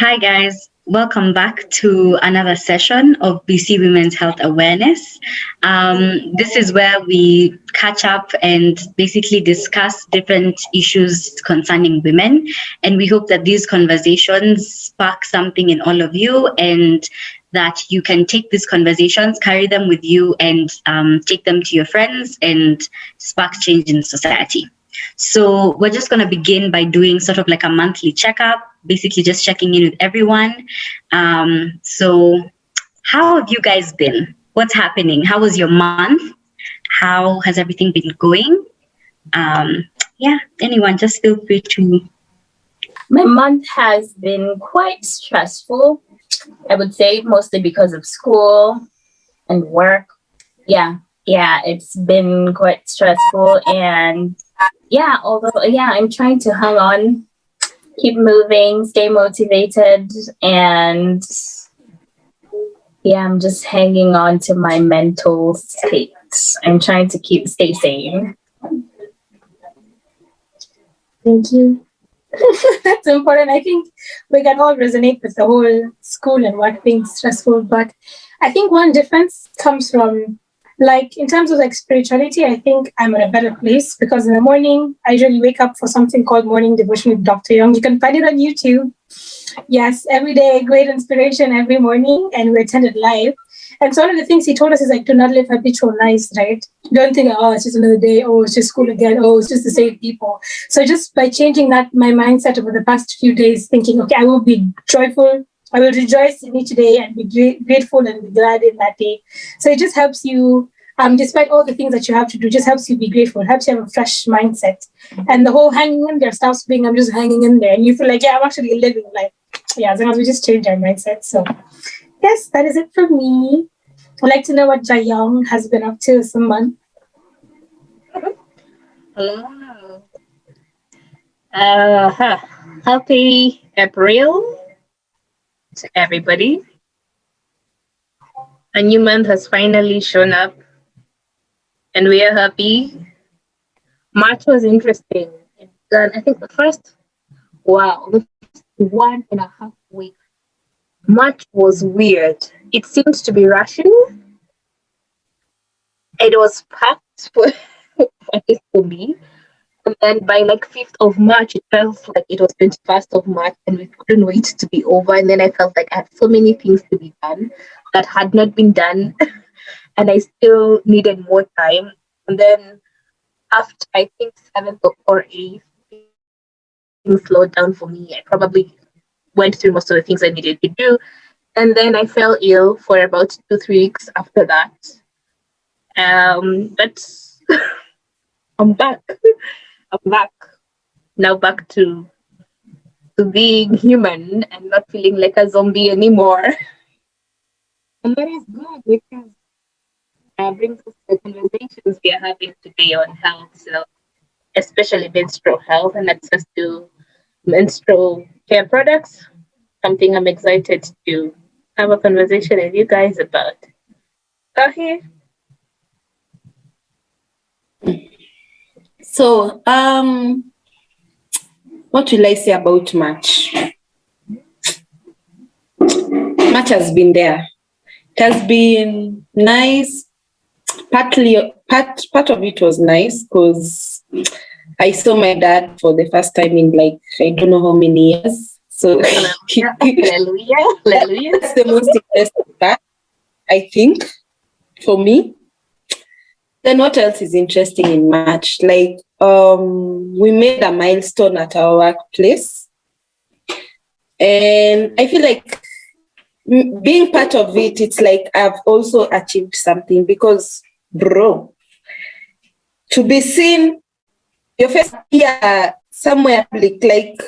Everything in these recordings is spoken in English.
Hi, guys. Welcome back to another session of BC Women's Health Awareness. This is where we catch up and basically discuss different issues concerning women. And we hope that these conversations spark something in all of you and that you can take these conversations, carry them with you, and take them to your friends and spark change in society. So we're just going to begin by doing sort of like a monthly checkup, basically just checking in with everyone. So how have you guys been? What's happening? How was your month? How has everything been going? Anyone, just feel free to. My month has been quite stressful, I would say, mostly because of school and work. Yeah, it's been quite stressful. And I'm trying to hang on, keep moving, stay motivated. And I'm just hanging on to my mental state. I'm trying to stay sane. Thank you. That's important. I think we can all resonate with the whole school and work being stressful, but I think one difference comes from, like, in terms of like spirituality, I think I'm in a better place because in the morning, I usually wake up for something called Morning Devotion with Dr. Young. You can find it on YouTube. Yes, every day, great inspiration every morning, and we attended live. And so one of the things he told us is like, do not live habitual lives, right? Don't think, oh, it's just another day. Oh, it's just school again. Oh, it's just the same people. So just by changing that, my mindset over the past few days, thinking, okay, I will be joyful. I will rejoice in each day and be grateful and be glad in that day. So it just helps you, despite all the things that you have to do, just helps you be grateful, helps you have a fresh mindset. And the whole hanging in there stops being, I'm just hanging in there. And you feel like, yeah, I'm actually living life. Yeah, as long as we just change our mindset. So yes, that is it for me. I'd like to know what Jayong has been up to this month. Hello. Happy April to everybody. A new month has finally shown up and we are happy. March was interesting. Then I think the first 1.5 weeks, March was weird. It seemed to be rushing. It was packed for at least for me. And then by like 5th of March, it felt like it was 21st of March and we couldn't wait to be over. And then I felt like I had so many things to be done that had not been done. And I still needed more time. And then after, I think, 7th or 8th, things slowed down for me. I probably went through most of the things I needed to do. And then I fell ill for about 2-3 weeks after that. But I'm back. I'm back. Now back to being human and not feeling like a zombie anymore. And that is good because brings us to the conversations we are having today on health, so especially menstrual health and access to menstrual care products. Something I'm excited to have a conversation with you guys about. Kahee? So, what will I say about March? March has been there. It has been nice. Part of it was nice because I saw my dad for the first time in like I don't know how many years. So Hallelujah. That's the most interesting part, I think, for me. Then what else is interesting in March? Like we made a milestone at our workplace. And I feel like being part of it, it's like I've also achieved something because, bro, to be seen, your face here somewhere public, like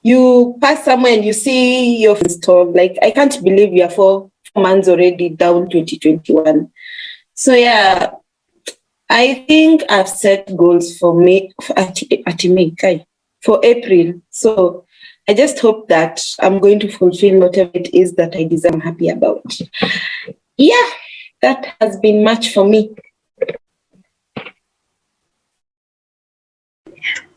you pass somewhere and you see your face talk, like I can't believe we are 4 months already down 2021. So yeah, I think I've set goals for May, for April. So I just hope that I'm going to fulfill whatever it is that I desire, I'm happy about. Yeah, that has been much for me.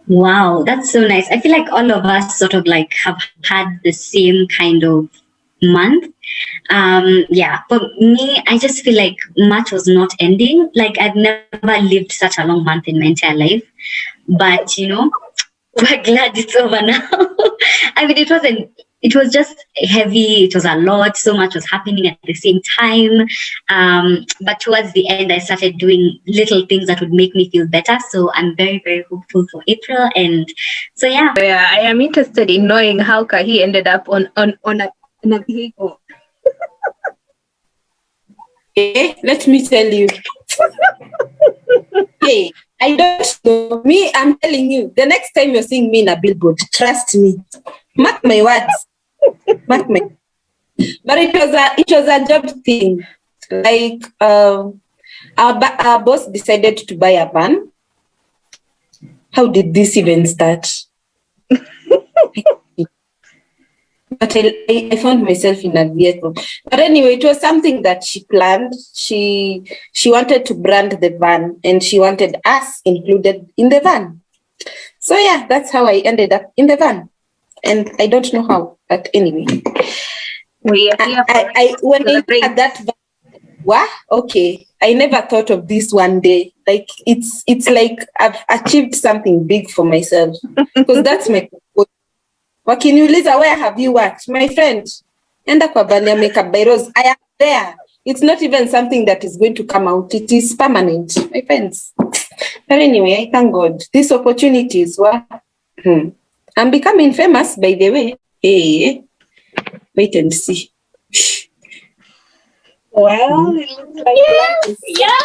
Wow, that's so nice. I feel like all of us sort of like have had the same kind of month. Yeah, for me, I just feel like March was not ending. Like I've never lived such a long month in my entire life. But we're glad it's over now. I mean, it was just heavy. It was a lot. So much was happening at the same time. But towards the end, I started doing little things that would make me feel better. So I'm very, very hopeful for April. And so, yeah. Yeah, I am interested in knowing how Kahee ended up on a vehicle. Let me tell you. Hey, I don't know. Me, I'm telling you, the next time you're seeing me in a billboard, trust me. Mark my words. Mark my. But it was a job thing. Like our boss decided to buy a van. How did this even start? But I found myself in a vehicle. But anyway, it was something that she planned. She wanted to brand the van, and she wanted us included in the van. So yeah, that's how I ended up in the van. And I don't know how, but anyway. We are here for When I look at that van, what? Okay. I never thought of this one day. Like it's like I've achieved something big for myself. Because that's my wakiniuliza, where have you worked? My friend, enda kwa Bania Makeup by Rose. I am there. It's not even something that is going to come out. It is permanent, my friends. But anyway, I thank God. These opportunities were... I'm becoming famous, by the way. Hey, wait and see. Well, it looks like Yes.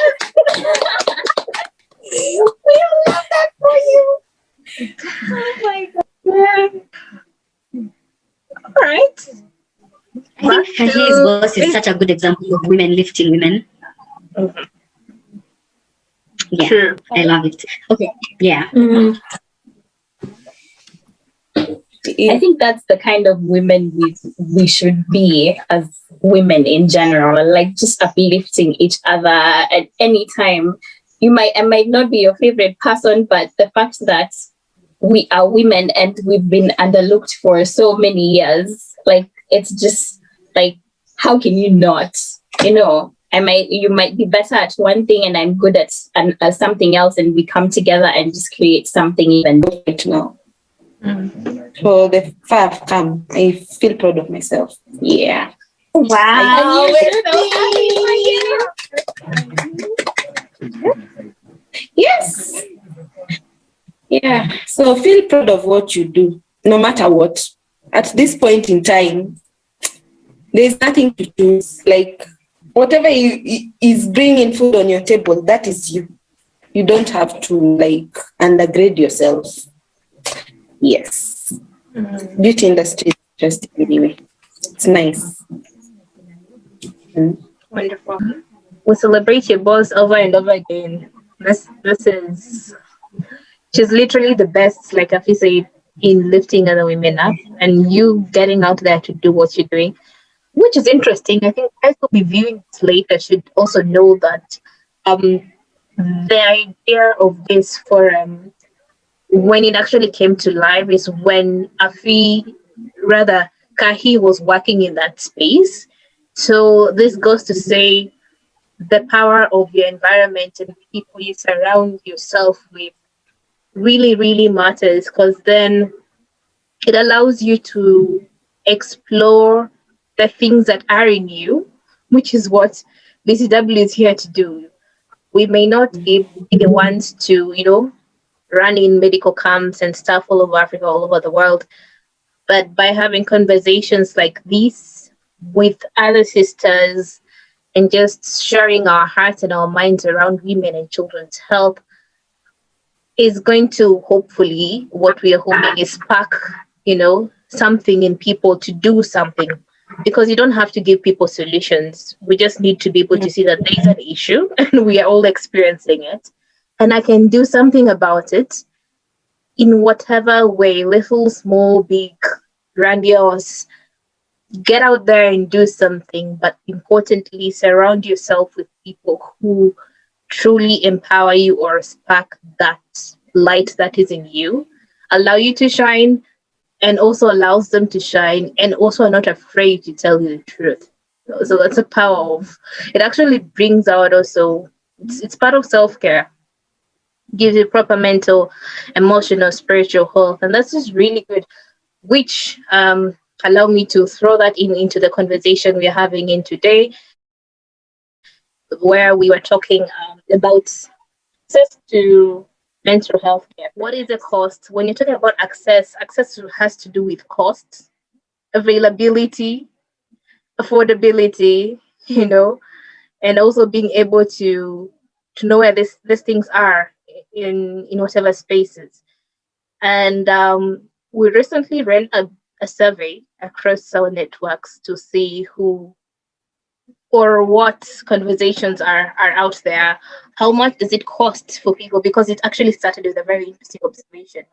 We all love that for you. Oh my God. All right. I think Kahee's boss is such a good example of women lifting women. Mhm. Yeah, True. I love it. Okay, yeah. Mm. I think that's the kind of women we should be as women in general, like just uplifting each other at any time. I might not be your favorite person, but the fact that we are women and we've been underlooked for so many years, like it's just like, how can you not? You might be better at one thing and I'm good at something else, and we come together and just create something even Right now. So the far I've come, I feel proud of myself. Yeah. Wow, And we're so happy for you. Yes. Yeah. So feel proud of what you do, no matter what. At this point in time, there's nothing to choose. Like whatever is bringing food on your table, that is you. You don't have to like undergrade yourself. Yes. Beauty industry is interesting anyway. It's nice. Wonderful. We celebrate your boss over and over again. This is she's literally the best, like Afi said, in lifting other women up and you getting out there to do what you're doing, which is interesting. I think guys will be viewing this later should also know that the idea of this forum, when it actually came to life, is when Kahee was working in that space. So this goes to say the power of your environment and the people you surround yourself with really, really matters, because then it allows you to explore the things that are in you, which is what BCW is here to do. We may not be the ones to, run in medical camps and stuff all over Africa, all over the world, but by having conversations like these with other sisters and just sharing our hearts and our minds around women and children's health is going to, hopefully, what we are hoping is spark, something in people to do something. Because you don't have to give people solutions. We just need to be able to see that there's an issue and we are all experiencing it. And I can do something about it in whatever way, little, small, big, grandiose. Get out there and do something, but importantly, surround yourself with people who truly empower you or spark that light that is in you, allow you to shine, and also allows them to shine, and also are not afraid to tell you the truth. So that's the power of it. Actually brings out also, it's part of self-care, gives you proper mental, emotional, spiritual health, and that's just really good. Which allow me to throw that into the conversation we're having in today, where we were talking about access to mental health care. What is the cost? When you're talking about access has to do with cost, availability, affordability, and also being able to know where these things are in whatever spaces. And we recently ran a survey across our networks to see who or what conversations are out there. How much does it cost for people? Because it actually started with a very interesting observation.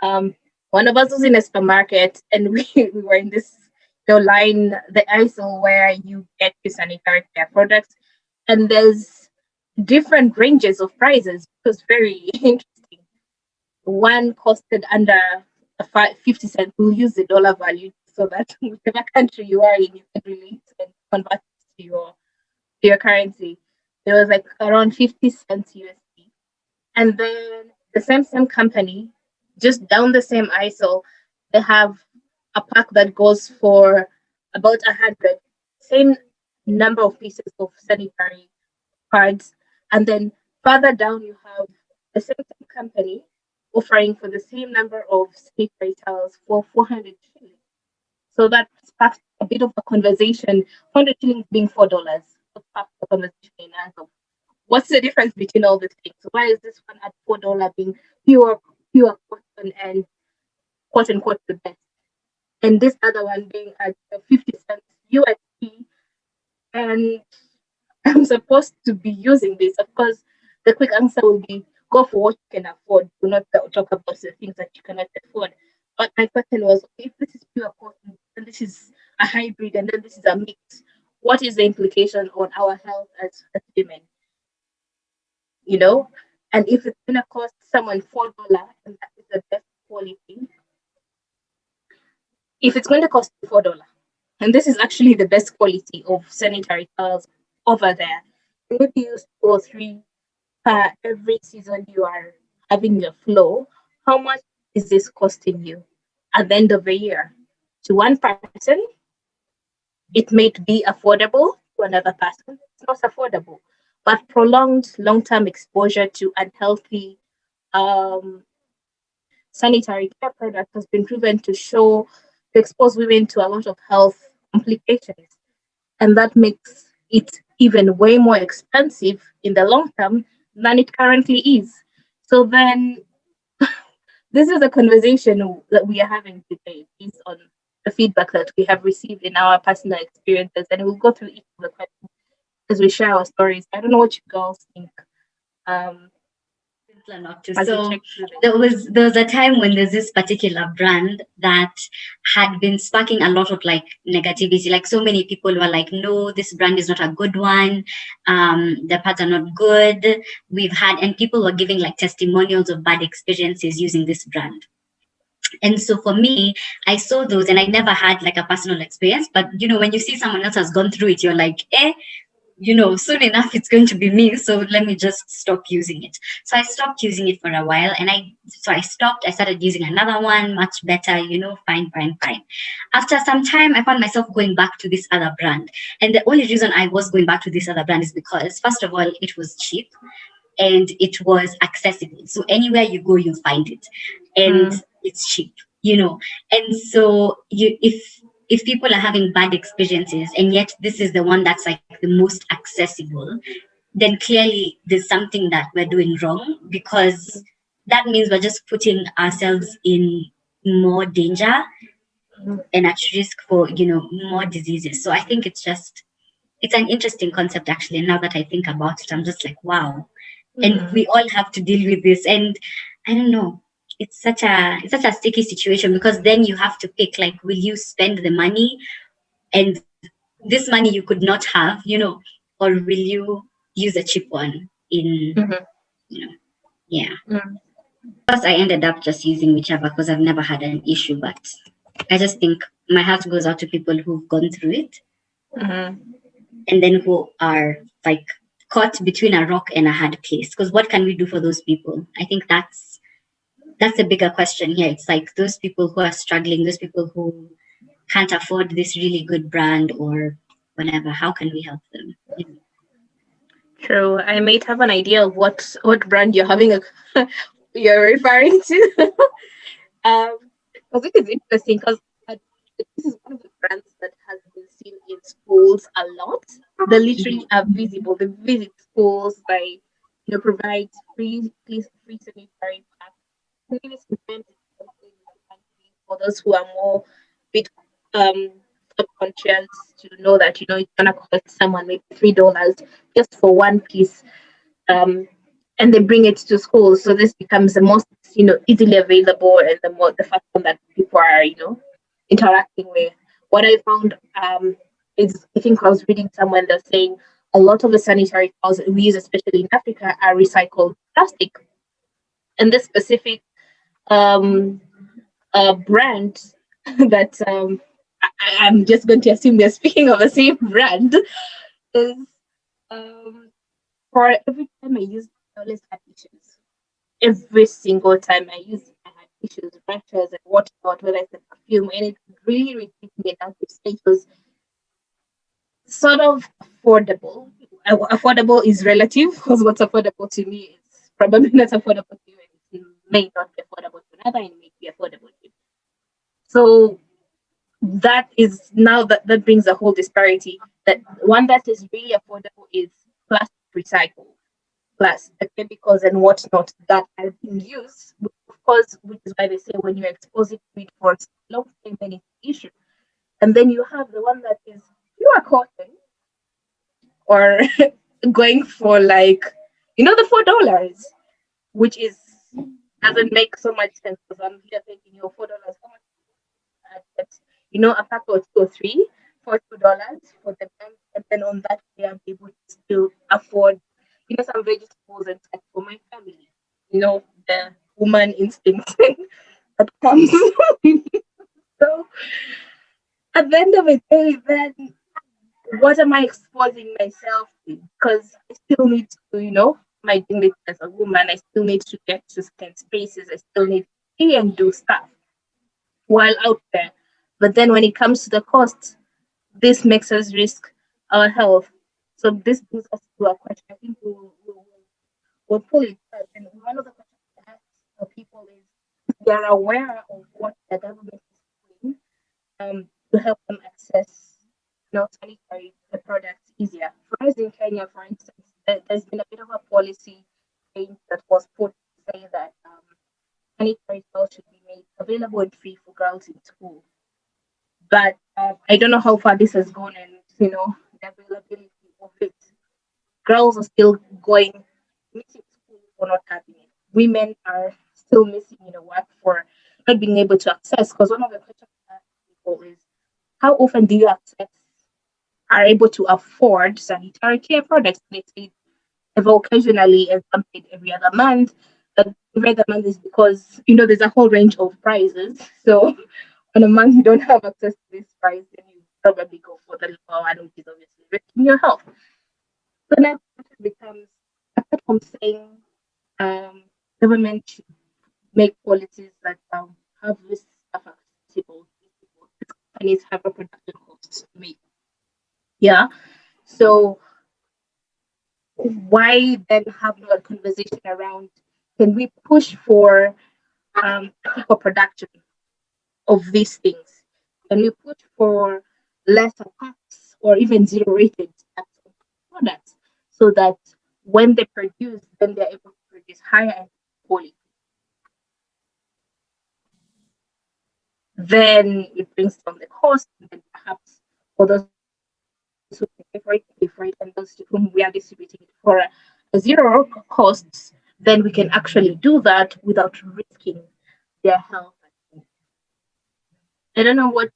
Um, one of us was in a supermarket, and we were in this line, the aisle where you get your sanitary care products, and there's different ranges of prices. It was very interesting. One costed under 50 cents. We'll use the dollar value so that whichever country you are in, you can relate and convert it to your currency. It was like around 50 cents USD. And then the same company, just down the same aisle, they have a pack that goes for about 100. Same number of pieces of sanitary pads. And then further down, you have the same company offering for the same number of sanitary towels for 400 shillings. So that sparked a bit of a conversation. 400 shillings being $4. So sparked a conversation in Ange. What's the difference between all these things? Why is this one at $4 being pure cotton and quote unquote the best, and this other one being at 50 cents USD? And I'm supposed to be using this. Of course, the quick answer will be go for what you can afford. Do not talk about the things that you cannot afford. But my question was, if this is pure cotton and this is a hybrid and then this is a mix, what is the implication on our health as women? You know, and if it's gonna cost someone $4 and that is the best quality, if it's going to cost you $4, and this is actually the best quality of sanitary towels over there, and if you use 2 or 3 per every season you are having your flow, how much is this costing you at the end of the year? To one person, it may be affordable. To another person, it's not affordable. But prolonged long-term exposure to unhealthy um, sanitary care product has been proven to expose women to a lot of health complications, and that makes it even way more expensive in the long term than it currently is. So then, this is a conversation that we are having today based on the feedback that we have received in our personal experiences, and we'll go through each of the questions as we share our stories. I don't know what you girls think. Um, Not to. as we So check through this. there was a time when there's this particular brand that had been sparking a lot of like negativity. Like so many people were like, no, this brand is not a good one. The pads are not good. We've had, and people were giving like testimonials of bad experiences using this brand. And so for me, I saw those and I never had like a personal experience. But you know, when you see someone else has gone through it, you're like, soon enough it's going to be me. So let me just stop using it. So I stopped using it for a while, and I stopped. I started using another one, much better, fine, fine, fine. After some time, I found myself going back to this other brand. And the only reason I was going back to this other brand is because, first of all, it was cheap and it was accessible. So anywhere you go, you'll find it. And it's cheap, And so if people are having bad experiences and yet this is the one that's like the most accessible, then clearly there's something that we're doing wrong, because that means we're just putting ourselves in more danger and at risk for, more diseases. So I think it's an interesting concept actually. Now that I think about it, I'm just like, wow. And we all have to deal with this. And I don't know, it's such a sticky situation, because then you have to pick, like, will you spend the money and this money you could not have, or will you use a cheap one in, yeah. Plus, I ended up just using whichever because I've never had an issue. But I just think my heart goes out to people who've gone through it and then who are like caught between a rock and a hard place. Because what can we do for those people? I think that's a bigger question here. It's like those people who are struggling, those people who can't afford this really good brand or whatever. How can we help them? True. I might have an idea of what brand you're having you're referring to. Because it is interesting because this is one of the brands that has been seen in schools a lot. They literally are visible. They visit schools. They provide free sanitary pads. Maybe sometimes it's something like for those who are more bit um subconscious to know that it's gonna cost someone maybe $3 just for one piece, um and they bring it to school, so this becomes the most easily available and the first one that people are interacting with. What I found is, I think I was reading somewhere that's saying a lot of the sanitary towels that we use, especially in Africa, are recycled plastic, and this specific um brand that I'm just going to assume they're speaking of the same brand is for every time I use, I always had issues. Every single time I use it, I had issues, rashes and whatnot, whether it's the perfume, and it really, really hit me at that stage. Was sort of affordable. Affordable is relative because what's affordable to me is probably not affordable to you, and it may not be affordable to another, and it may be affordable to you. So that is now that brings a whole disparity. That one that is really affordable is plastic recycle, plus the chemicals and whatnot that are being used, of course, which is why they say when you expose it to it for a long time, then it's an issue. And then you have the one that is pure cotton, or going for like the $4, which is doesn't make so much sense because I'm here thinking, $4, how much get a pack or two or three for $2 for the month, and then on that day I'm able to still afford some vegetables and such for my family. The woman instinct that comes. So at the end of the day, then what am I exposing myself to? Because I still need to, my dignity as a woman, I still need to get to certain spaces, I still need to see and do stuff while out there. But then when it comes to the cost, this makes us risk our health. So this brings us to a question. I think we'll pull it up. And one of the questions I ask people is if they are aware of what the government is doing to help them access sanitary products easier. For us in Kenya, for instance, there's been a bit of a policy change that was put to say that sanitary towels should be made available and free for girls in school. But I don't know how far this has gone, and the availability of it. Girls are still going missing school for not having it. Women are still missing work for not being able to access. Because one of the questions I ask people is, how often do you are able to afford sanitary care products? They say ever occasionally and something every other month. Every other month is because there's a whole range of prices. So on a month you don't have access to this price, then you probably go for the lower one, which is obviously risking your health. So now the question becomes, apart from saying government should make policies that have this stuff accessible, companies have a production costs to make. Yeah. So why then have a conversation around, can we push for ethical production of these things? Can we push for lesser tax or even zero rated tax on products so that when they produce, then they're able to produce higher end quality? Then it brings down the cost, and perhaps for those who pay for it, and those to whom we are distributing it for a zero costs, then we can actually do that without risking their health. I don't know what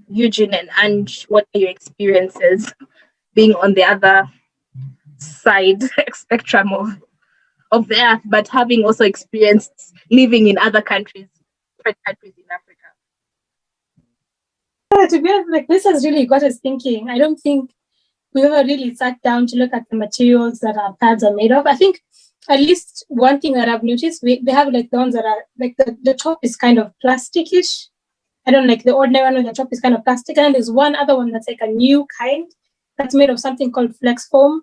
Eugene and Ange, what are your experiences being on the other side spectrum of the earth, but having also experienced living in other countries, different countries in Africa. To be honest, like this has really got us thinking. I don't think we ever really sat down to look at the materials that our pads are made of. I think at least one thing that I've noticed, they have like the ones that are like the top is kind of plasticish. I don't like the ordinary one, the top is kind of plastic. And there's one other one that's like a new kind that's made of something called flex foam.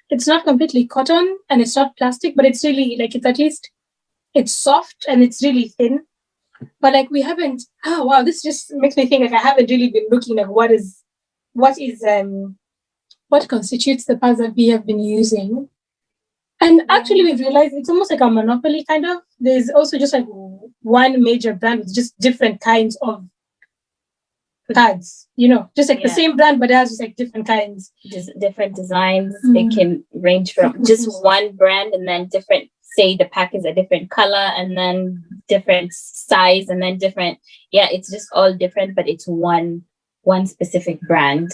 It's not completely cotton and it's not plastic, but it's really like it's soft and it's really thin. But like we haven't, oh wow, this just makes me think like I haven't really been looking at what constitutes the pads that we have been using. And actually we've realized it's almost like a monopoly kind of. There's also just like one major brand with just different kinds of pads, just like the same brand, but it has just like different kinds. Just different designs. It can range from just one brand and then different, say the pack is a different color and then different size and then different, it's just all different, but it's one specific brand.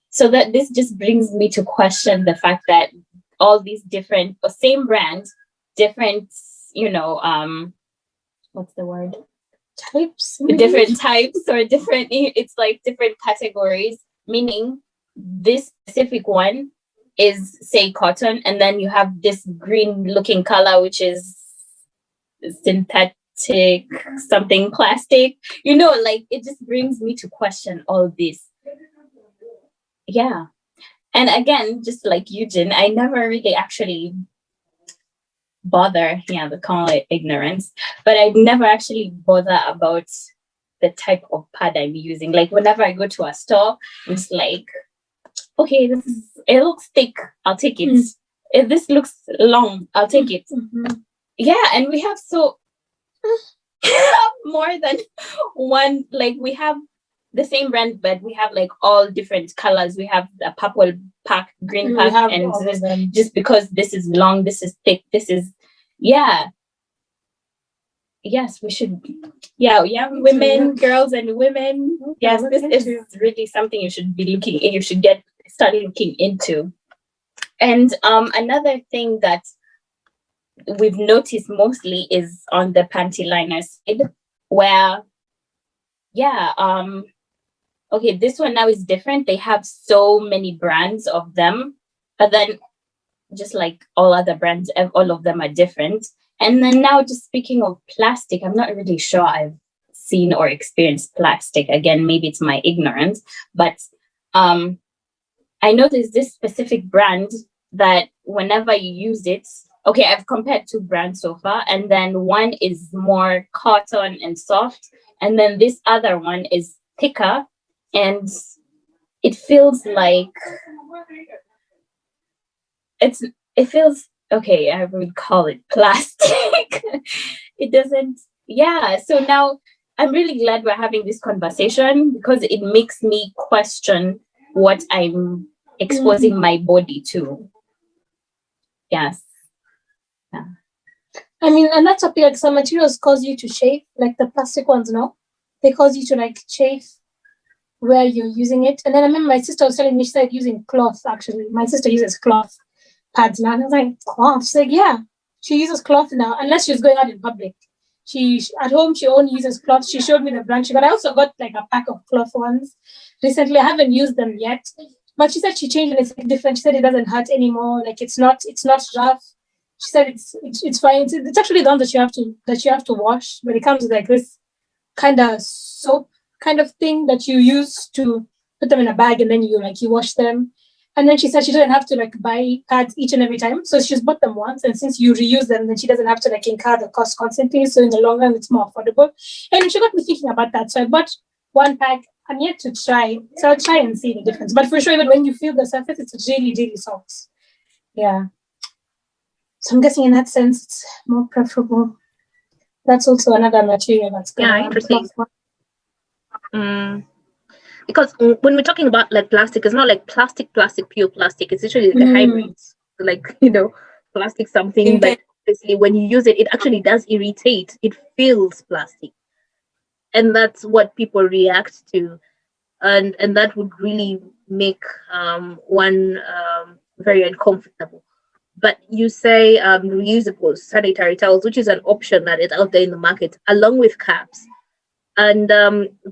So that this just brings me to question the fact that all these different or same brands, different, what's the word? Types? Different types or different, it's like different categories, meaning this specific one is say cotton and then you have this green looking color which is synthetic something plastic, like it just brings me to question all this. And again, just like Yujin, I never really actually bother, they call it ignorance, but I never actually bother about the type of pad I'm using. Like whenever I go to a store, it's like, okay, it looks thick, I'll take it. If this looks long, I'll take it. And we have more than one, like we have the same brand, but we have like all different colors. We have a purple pack, green pack, and just because this is long, this is thick, this is yes, we should young women, girls and women. Yes, this is really something you should be looking in, you should start looking into. And another thing that we've noticed mostly is on the panty liner side, where okay, this one now is different. They have so many brands of them, but then just like all other brands, all of them are different. And then now, just speaking of plastic, I'm not really sure I've seen or experienced plastic. Again, maybe it's my ignorance, but I know there's this specific brand that whenever you use it, okay, I've compared two brands so far, and then one is more cotton and soft, and then this other one is thicker, and it feels like it feels okay, I would call it plastic. It doesn't, so now I'm really glad we're having this conversation because it makes me question what I'm exposing my body to. Yes. I mean, and that's like some materials cause you to chafe, like the plastic ones, no? They cause you to like chafe where you're using it. And then I remember my sister was telling me she started using cloth, actually. My sister uses cloth pads now. And I was like, cloth? She's like, she uses cloth now, unless she's going out in public. She at home, she only uses cloth. She showed me the brand she got. I also got like a pack of cloth ones recently. I haven't used them yet. But she said she changed and it's like different. She said it doesn't hurt anymore. Like it's not rough. She said it's fine. It's actually the one that you have to wash, but it comes with like this kind of soap kind of thing that you use to put them in a bag and then you wash them. And then she said she doesn't have to like buy pads each and every time. So she's bought them once, and since you reuse them, then she doesn't have to like incur the cost constantly. So in the long run, it's more affordable. And she got me thinking about that. So I bought one pack. I'm yet to try. So I'll try and see the difference. But for sure, even when you feel the surface, it's really, really soft. Yeah. So I'm guessing in that sense, it's more preferable. That's also another material that's good. Interesting. Because when we're talking about like plastic, it's not like plastic, pure plastic. It's usually like a hybrid, like, plastic something that obviously when you use it, it actually does irritate. It feels plastic. And that's what people react to. And that would really make one very uncomfortable. But you say reusable sanitary towels, which is an option that is out there in the market, along with caps. And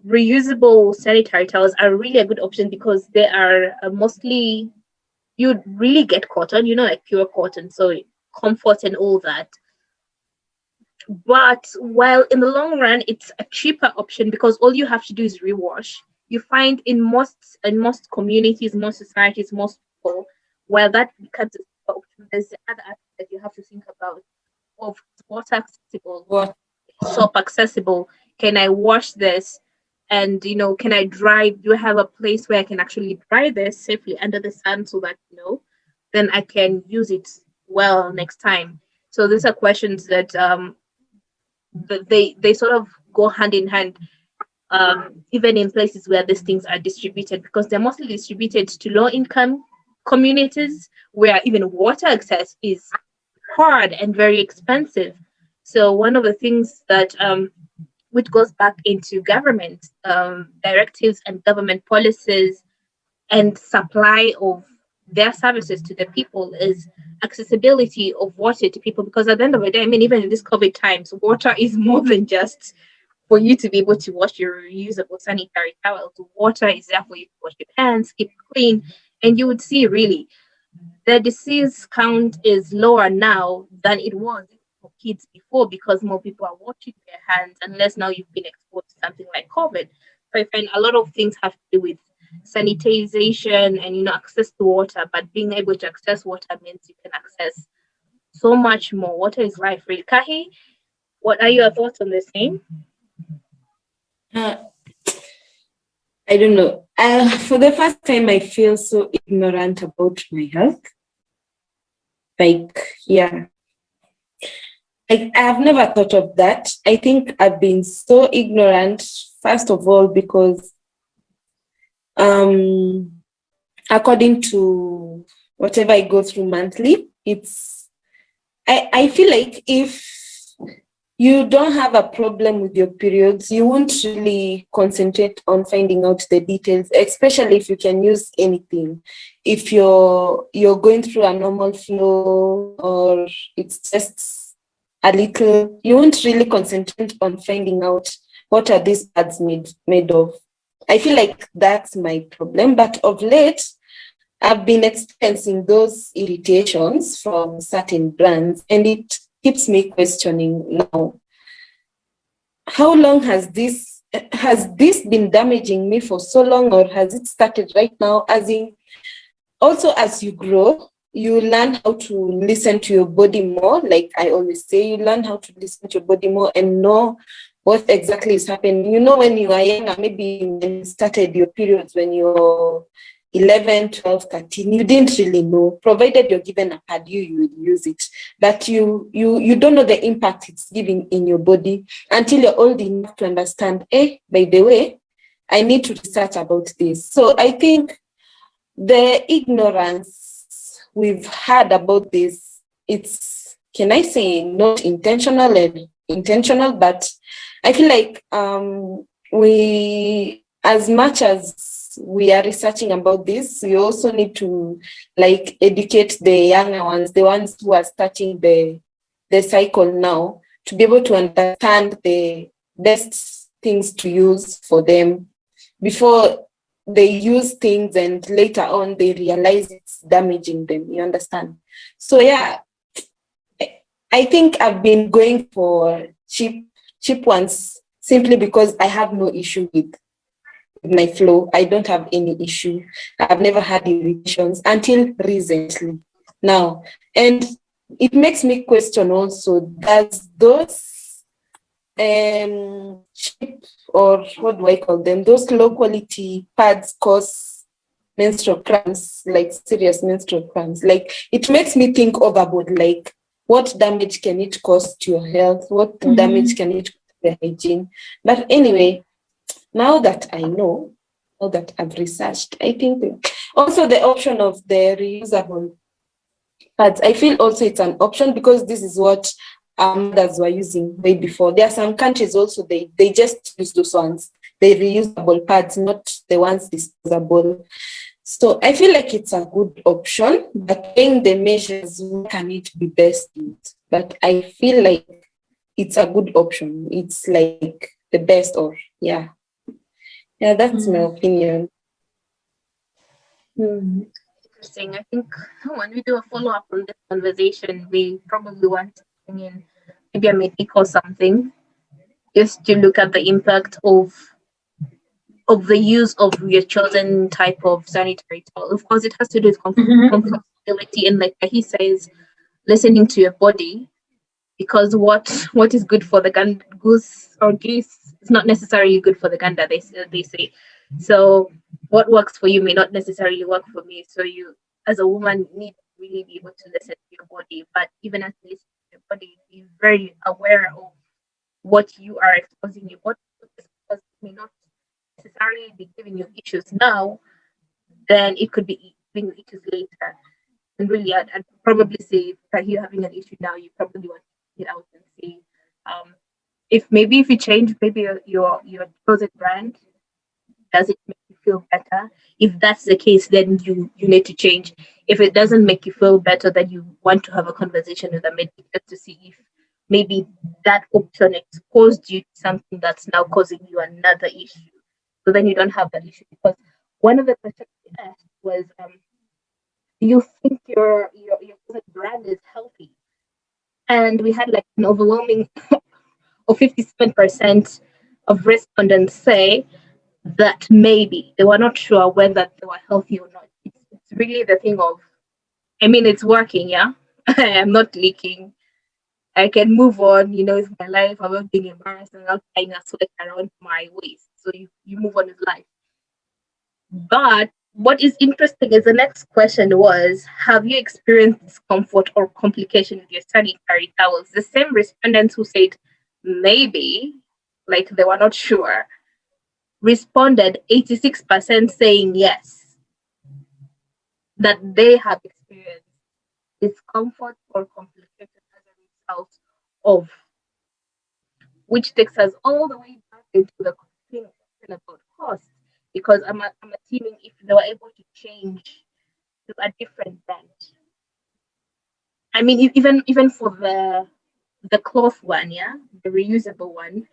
reusable sanitary towels are really a good option because they are mostly, you really get cotton, like pure cotton, so comfort and all that. But while in the long run, it's a cheaper option because all you have to do is rewash. You find in most communities, most societies, most people, while that becomes a cheaper option, there's the other aspect that you have to think about of water accessible, What? soap accessible. Can I wash this? And can I dry? Do I have a place where I can actually dry this safely under the sun so that then I can use it well next time? So these are questions that they sort of go hand in hand, even in places where these things are distributed, because they're mostly distributed to low income communities where even water access is hard and very expensive. So one of the things that which goes back into government directives and government policies and supply of their services to the people is accessibility of water to people, because at the end of the day, I mean, even in this COVID times, water is more than just for you to be able to wash your reusable sanitary towels. Water is there for you to wash your hands, keep clean. And you would see really the disease count is lower now than it was for kids before, because more people are washing their hands, unless now you've been exposed to something like COVID. So I find a lot of things have to do with sanitization and access to water, but being able to access water means you can access so much more. Water is life, really. Kahee, what are your thoughts on this name? Uh, I don't know. For the first time, I feel so ignorant about my health. Like, yeah. I have never thought of that. I think I've been so ignorant, first of all, because according to whatever I go through monthly, I feel like if you don't have a problem with your periods, you won't really concentrate on finding out the details, especially if you can use anything. If you're going through a normal flow or it's just a little, you won't really concentrate on finding out what are these pads made of. I feel like that's my problem. But of late, I've been experiencing those irritations from certain brands, and it keeps me questioning now. How long has this been damaging me for so long, or has it started right now? Also, as you grow, you learn how to listen to your body more. Like I always say, you learn how to listen to your body more and know what exactly is happening. When you are younger, maybe when you started your periods when you're 11, 12, 13, you didn't really know. Provided you're given a pad, you would use it. But you don't know the impact it's giving in your body until you're old enough to understand, by the way, I need to research about this. So I think the ignorance we've had about this, it's, can I say, not intentional and intentional, but I feel like we, as much as we are researching about this, we also need to educate the younger ones, the ones who are starting the cycle now, to be able to understand the best things to use for them before they use things and later on they realize it's damaging them. You understand? So yeah, I think I've been going for cheap ones simply because I have no issue with my flow. I don't have any issue. I've never had irritations until recently now. And it makes me question also, does those cheap, or what do I call them, those low quality pads cause menstrual cramps, like serious menstrual cramps? Like, it makes me think overboard, like what damage can it cause to your health? What damage can it cause to the hygiene? But anyway, now that I know, now that I've researched, I think also the option of the reusable pads, I feel also it's an option because this is what our mothers were using way before. There are some countries also, they just use those ones, the reusable pads, not the ones disposable. So I feel like it's a good option, but in the measures, what can it be best used? But I feel like it's a good option. It's like the best, or yeah. Yeah, that's my opinion. Interesting. I think when we do a follow up on this conversation, we probably want to bring in maybe a medic or something, just to look at the impact of the use of your chosen type of sanitary towel. Of course, it has to do with comfortability and, like he says, listening to your body, because what is good for the goose or geese is not necessarily good for the gander. They say. So what works for you may not necessarily work for me. So you, as a woman, need to really be able to listen to your body. But even as you listen to your body, be very aware of what you are exposing your body to, because it may not necessarily be giving you issues now, then it could be giving you issues later. And really, I'd probably say that you're having an issue now, you probably want to get out and see if you change maybe your chosen brand, does it make you feel better? If that's the case, then you need to change. If it doesn't make you feel better, then you want to have a conversation with a medic just to see if maybe that option exposed you to something that's now causing you another issue. So then you don't have that issue. Because one of the questions we asked was, do you think your brand is healthy? And we had like an overwhelming or 57% of respondents say that maybe they were not sure whether they were healthy or not. It's really the thing of, I mean, it's working, yeah. I'm not leaking. I can move on, with my life. I'm not being embarrassed. I'm not tying a sweat around my waist. So you move on with life. But what is interesting is the next question was, have you experienced discomfort or complication with your sanitary towels? The same respondents who said maybe, like they were not sure, responded 86% saying yes, that they have experienced discomfort or complication as a result of, which takes us all the way back into the thing about cost. Because I'm assuming if they were able to change to a different brand, I mean, even for the cloth one, yeah, the reusable one,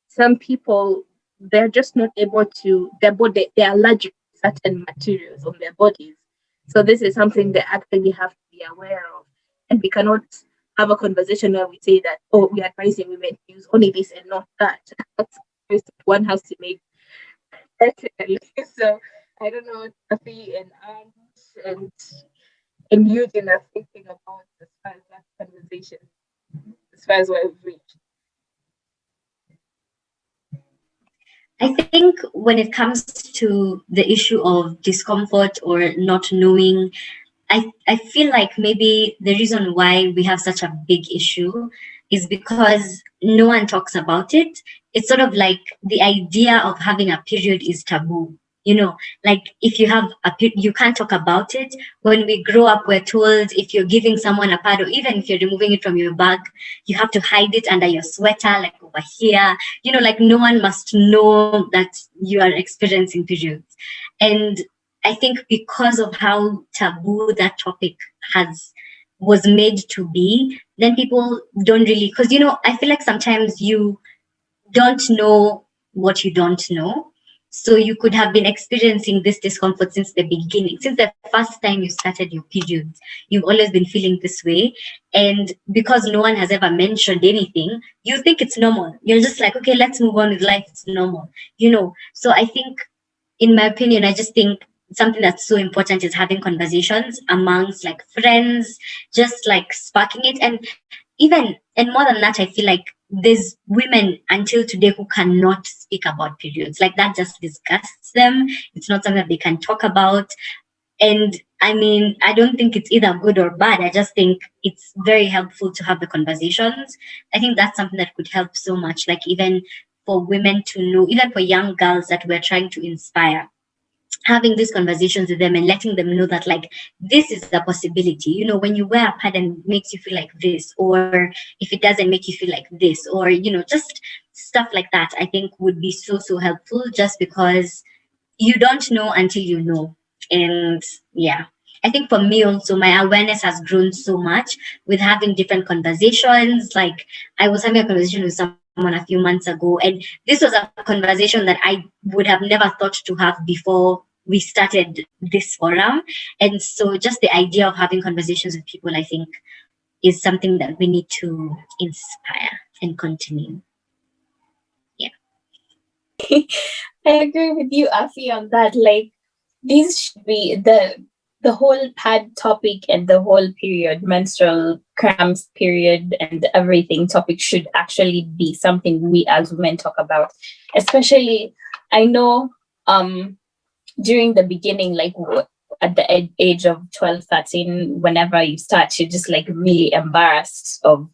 some people, they're just not able to, they're allergic to certain materials on their bodies. So this is something they actually have to be aware of. And we cannot have a conversation where we say that, oh, we are advising women to use only this and not that. That's a choice that one has to make personally. So I don't know what Tafi and Ange and Yujin are thinking about as far as that conversation, as far as where we've reached. I think when it comes to the issue of discomfort or not knowing, I feel like maybe the reason why we have such a big issue is because no one talks about it. It's sort of like the idea of having a period is taboo. Like if you have you can't talk about it. When we grow up, we're told if you're giving someone a pad, or even if you're removing it from your bag, you have to hide it under your sweater, like over here. Like no one must know that you are experiencing periods. And I think because of how taboo that topic was made to be, then people don't really, because I feel like sometimes you don't know what you don't know. So you could have been experiencing this discomfort since the beginning, since the first time you started your periods. You've always been feeling this way. And because no one has ever mentioned anything, you think it's normal. You're just like, okay, let's move on with life. It's normal. So I think, in my opinion, I just think something that's so important is having conversations amongst like friends, just like sparking it. And more than that, I feel like there's women until today who cannot speak about periods. Like that just disgusts them. It's not something that they can talk about. And I mean, I don't think it's either good or bad. I just think it's very helpful to have the conversations. I think that's something that could help so much, like even for women to know, even for young girls that we're trying to inspire, having these conversations with them and letting them know that like this is a possibility. When you wear a pad and it makes you feel like this, or if it doesn't make you feel like this, or just stuff like that, I think would be so helpful, just because you don't know until you know. And yeah, I think for me also, my awareness has grown so much with having different conversations. Like, I was having a conversation with someone a few months ago, and this was a conversation that I would have never thought to have before we started this forum. And so just the idea of having conversations with people, I think, is something that we need to inspire and continue. Yeah. I agree with you, Afi, on that. Like, these should be the whole pad topic and the whole period, menstrual cramps period and everything topic should actually be something we as women talk about. Especially, I know during the beginning, like at the age of 12, 13, whenever you start, you're just like really embarrassed of,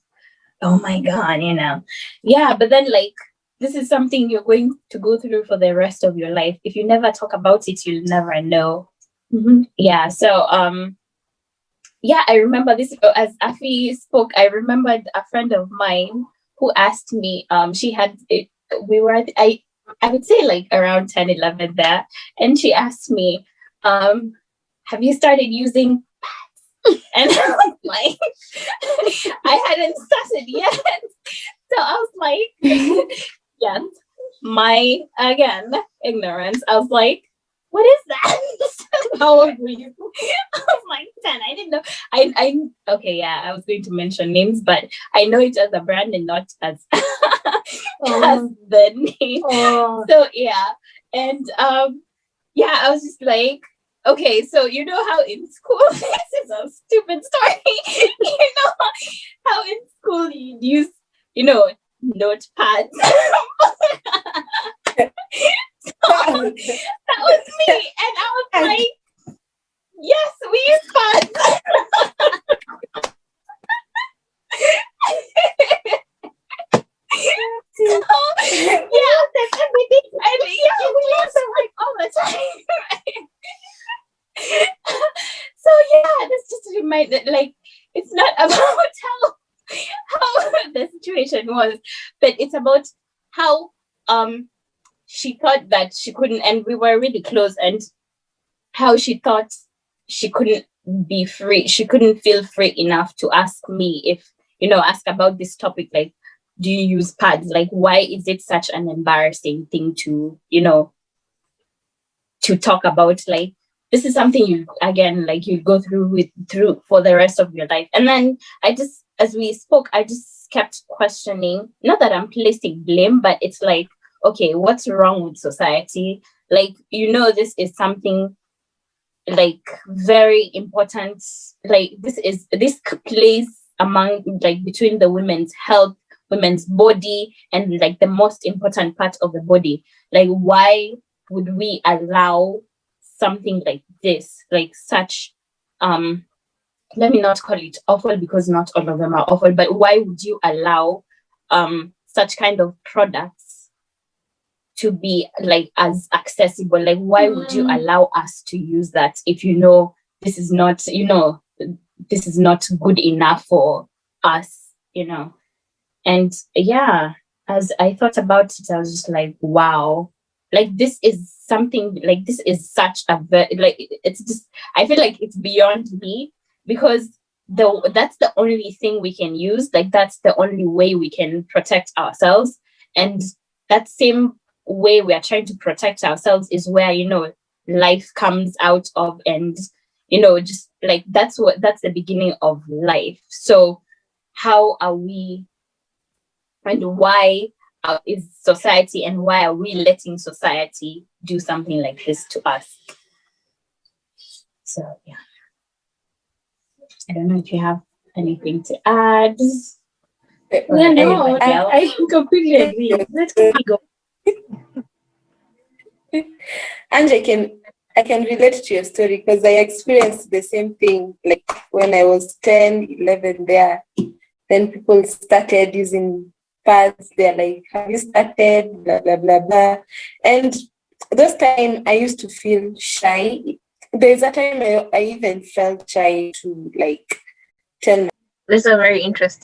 oh my God, you know. Yeah, but then like, this is something you're going to go through for the rest of your life. If you never talk about it, you'll never know. Mhm. Yeah. So yeah, I remember this as Afi spoke. I remembered a friend of mine who asked me. She had we were I would say like around 10, 11 there, and she asked me, "Have you started using?" And I was like, I hadn't started yet. So I was like, yes, my again ignorance. I was like, what is that? How old were you? I was like 10. I didn't know. I okay, yeah, I was going to mention names, but I know it as a brand and not as as the name. So yeah. And yeah, I was just like, okay, so you know how in school, this is a stupid story. You know how in school you use, you know, notepads. So that was me. And I was like, yes, we use pads. So, yeah, that's everything. And yeah, we use them like all the time. So yeah, that's just a reminder. Like, it's not about how the situation was, but it's about how she thought that she couldn't, and we were really close, and how she thought she couldn't be free. She couldn't feel free enough to ask me if, you know, ask about this topic, like, do you use pads? Like, why is it such an embarrassing thing to, you know, to talk about? Like, this is something you, again, like, you go through for the rest of your life. And then I just, as we spoke, I just kept questioning, not that I'm placing blame, but it's like, okay, what's wrong with society? Like, you know, this is something like very important. Like, this plays among, like, between the women's health, women's body, and like the most important part of the body. Like, why would we allow something like this, like such let me not call it awful, because not all of them are awful, but why would you allow such kind of products to be like as accessible? Like, why would you allow us to use that if you know this is not, you know, this is not good enough for us, you know? And yeah, as I thought about it, I was just like, wow, like, this is something, like, this is such a like, it's just, I feel like it's beyond me, because that's the only thing we can use. Like, that's the only way we can protect ourselves. And that same way we are trying to protect ourselves is where, you know, life comes out of. And, you know, just like, that's the beginning of life. So how are we, and why is society, and why are we letting society do something like this to us? So yeah, I don't know if you have anything to add. Yeah, no, I completely agree. Let's keep it going. Ange, I can relate to your story because I experienced the same thing. Like when I was 10, 11 there, then people started using pads. They're like, have you started? Blah, blah, blah, blah. And those time I used to feel shy. There's a time I even felt shy to like tell my. These are very interesting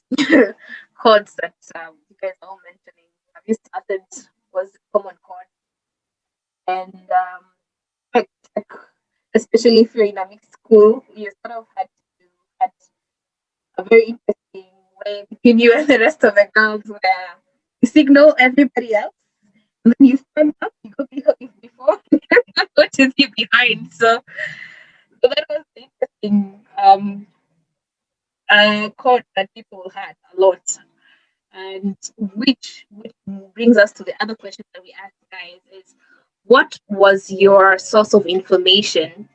chords that you guys are all mentioning. Have you started? Was common chord, and like, especially if you're in a mixed school, you sort of had a very interesting way between you and the rest of the girls where you signal everybody else and then you stand up, you go before everyone watches you behind. So that was interesting code that people had a lot. And which brings us to the other question that we asked guys is what was your source of information